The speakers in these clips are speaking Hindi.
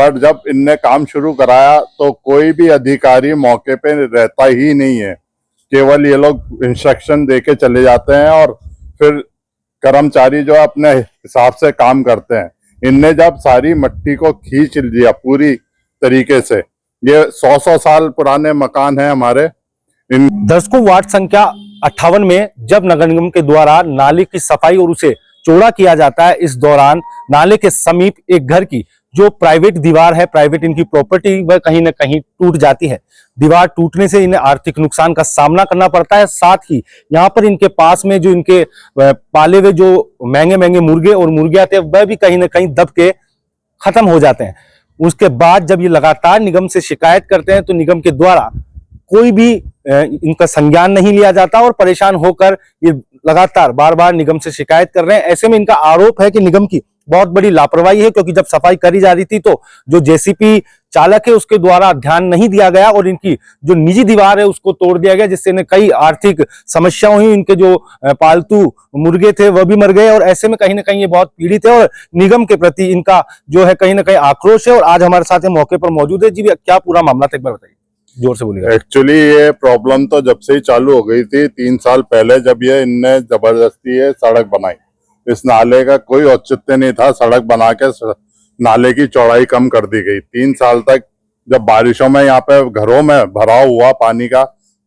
पर जब इनने काम शुरू कराया तो कोई भी अधिकारी मौके पे रहता ही नहीं है। केवल ये लोग इंस्ट्रक्शन देके चले जाते हैं और फिर कर्मचारी जो अपने हिसाब से काम करते हैं। इनने जब सारी मट्टी को खींच लिया पूरी तरीके से, ये 100 साल पुराने मकान है हमारे। दर्शकों, वार्ड संख्या 58 में जब नगर निगम के द्वारा नाले की सफाई और उसे चौड़ा किया जाता है, इस दौरान नाले के समीप एक घर की जो प्राइवेट दीवार है, प्राइवेट इनकी प्रॉपर्टी, वह कहीं ना कहीं टूट जाती है। दीवार टूटने से इन्हें आर्थिक नुकसान का सामना करना पड़ता है। साथ ही यहाँ पर इनके पास में जो इनके पाले हुए जो महंगे महंगे मुर्गे और मुर्गियां थे, वह भी कहीं ना कहीं दब के खत्म हो जाते हैं। उसके बाद जब ये लगातार निगम से शिकायत करते हैं तो निगम के द्वारा कोई भी इनका संज्ञान नहीं लिया जाता और परेशान होकर ये लगातार बार बार निगम से शिकायत कर रहे हैं। ऐसे में इनका आरोप है कि निगम की बहुत बड़ी लापरवाही है, क्योंकि जब सफाई करी जा रही थी तो जो जेसीपी चालक है उसके द्वारा ध्यान नहीं दिया गया और इनकी जो निजी दीवार है उसको तोड़ दिया गया, जिससे इन्हें कई आर्थिक समस्याएं हुई। इनके जो पालतू मुर्गे थे वह भी मर गए और ऐसे में कहीं ना कहीं ये बहुत पीड़ित है और निगम के प्रति इनका जो है कहीं ना कहीं आक्रोश है। और आज हमारे साथ मौके पर मौजूद है। जी, क्या पूरा मामला था, एक बार बताइए, जोर से बोलिए। एक्चुअली ये प्रॉब्लम तो जब से ही चालू हो गई थी 3 साल पहले, जब ये इनने जबरदस्ती ये सड़क बनाई। इस नाले का कोई औचित्य नहीं था, सड़क बना के नाले की चौड़ाई कम कर दी गई। 3 साल तक जब बारिशों में यहाँ पे घरों में भराव हुआ पानी का,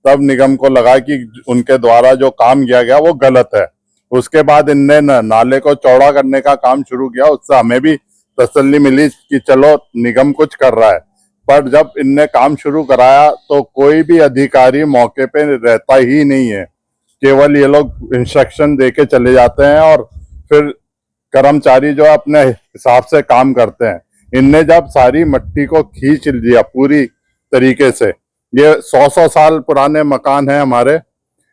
तब निगम को लगा कि उनके द्वारा जो काम किया गया वो गलत है। उसके बाद इनने नाले को चौड़ा करने का काम शुरू किया। उससे हमें भी तसल्ली मिली कि चलो निगम कुछ कर रहा है। पर जब इनने काम शुरू कराया तो कोई भी अधिकारी मौके पे रहता ही नहीं है। केवल ये लोग इंस्ट्रक्शन देके चले जाते हैं और फिर कर्मचारी जो अपने हिसाब से काम करते हैं। इनने जब सारी मट्टी को खींच लिया पूरी तरीके से, ये 100 साल पुराने मकान है हमारे।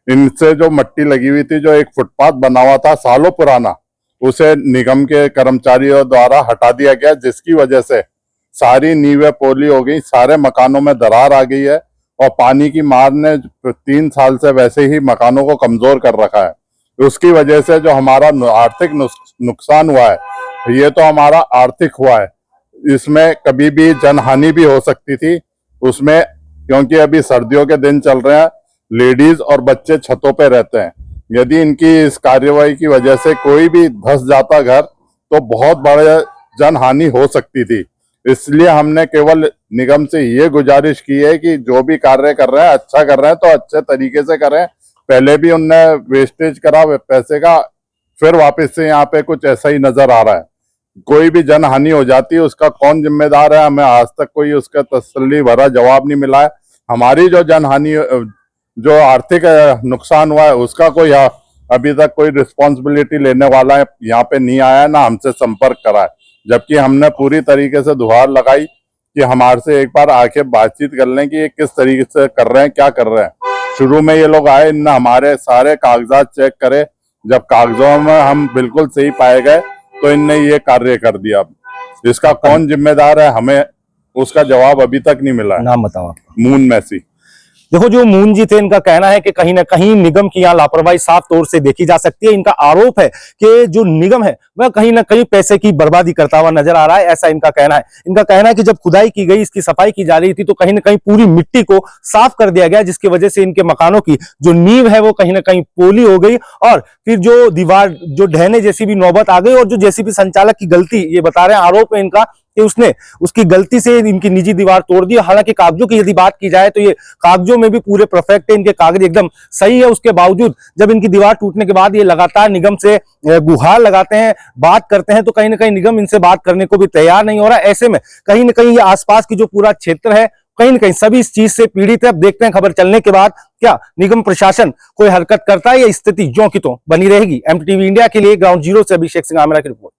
इनसे जो मट्टी लगी हुई थी, जो एक फुटपाथ बना हुआ था सालों पुराना, उसे निगम के कर्मचारियों द्वारा हटा दिया गया, जिसकी वजह से सारी नींवें पोली हो गई, सारे मकानों में दरार आ गई है और पानी की मार ने 3 साल से वैसे ही मकानों को कमजोर कर रखा है। उसकी वजह से जो हमारा आर्थिक नुकसान हुआ है, ये तो हमारा आर्थिक हुआ है, इसमें कभी भी जनहानि भी हो सकती थी उसमें, क्योंकि अभी सर्दियों के दिन चल रहे हैं, लेडीज और बच्चे छतों पे रहते हैं। यदि इनकी इस कार्यवाही की वजह से कोई भी धंस जाता घर तो बहुत बड़े जनहानि हो सकती थी। इसलिए हमने केवल निगम से ये गुजारिश की है कि जो भी कार्य कर रहे हैं अच्छा कर रहे हैं तो अच्छे तरीके से करें। पहले भी उनने वेस्टेज करा पैसे का, फिर वापस से यहाँ पे कुछ ऐसा ही नजर आ रहा है। कोई भी जनहानि हो जाती है उसका कौन जिम्मेदार है, हमें आज तक कोई उसका तसल्ली भरा जवाब नहीं मिला है। हमारी जो जनहानि जो आर्थिक नुकसान हुआ है उसका कोई अभी तक कोई रिस्पॉन्सिबिलिटी लेने वाला है यहाँ पे नहीं आया, ना हमसे संपर्क करा है। जबकि हमने पूरी तरीके से गुहार लगाई कि हमारे से एक बार आके बातचीत कर लें कि ये किस तरीके से कर रहे हैं, क्या कर रहे हैं। शुरू में ये लोग आए, इनने हमारे सारे कागजात चेक करे, जब कागजों में हम बिल्कुल सही पाए गए तो इनने ये कार्य कर दिया। इसका कौन जिम्मेदार है, हमें उसका जवाब अभी तक नहीं मिला है। नाम बताओ आपका। मून मैसी। देखो, जो मून जी थे, इनका कहना है कि कहीं ना कहीं निगम की यहाँ लापरवाही साफ तौर से देखी जा सकती है। इनका आरोप है कि जो निगम है वह कहीं ना कहीं पैसे की बर्बादी करता हुआ नजर आ रहा है, ऐसा इनका कहना है। इनका कहना है कि जब खुदाई की गई, इसकी सफाई की जा रही थी, तो कहीं ना कहीं पूरी मिट्टी को साफ कर दिया गया, जिसकी वजह से इनके मकानों की जो नींव है वो कहीं ना कहीं पोली हो गई और फिर जो दीवार जो ढहने जैसी भी नौबत आ गई। और जो जेसीबी संचालक की गलती, ये बता रहे हैं, आरोप है इनका कि उसने उसकी गलती से इनकी निजी दीवार तोड़ दी। हालांकि कागजों की यदि बात की जाए तो ये कागजों में भी पूरे परफेक्ट है, इनके कागज एकदम सही है। उसके बावजूद जब इनकी दीवार टूटने के बाद ये लगातार निगम से गुहार लगाते हैं, बात करते हैं, तो कहीं ना कहीं निगम इनसे बात करने को भी तैयार नहीं हो रहा है। ऐसे में कहीं ना कहीं ये आसपास की जो पूरा क्षेत्र है, कहीं ना कहीं सभी इस चीज से पीड़ित है। अब देखते हैं खबर चलने के बाद क्या निगम प्रशासन कोई हरकत करता है या स्थिति ज्यों की त्यों बनी रहेगी। एमटीवी इंडिया के लिए ग्राउंड जीरो से अभिषेक सिंह आमेरा की रिपोर्ट।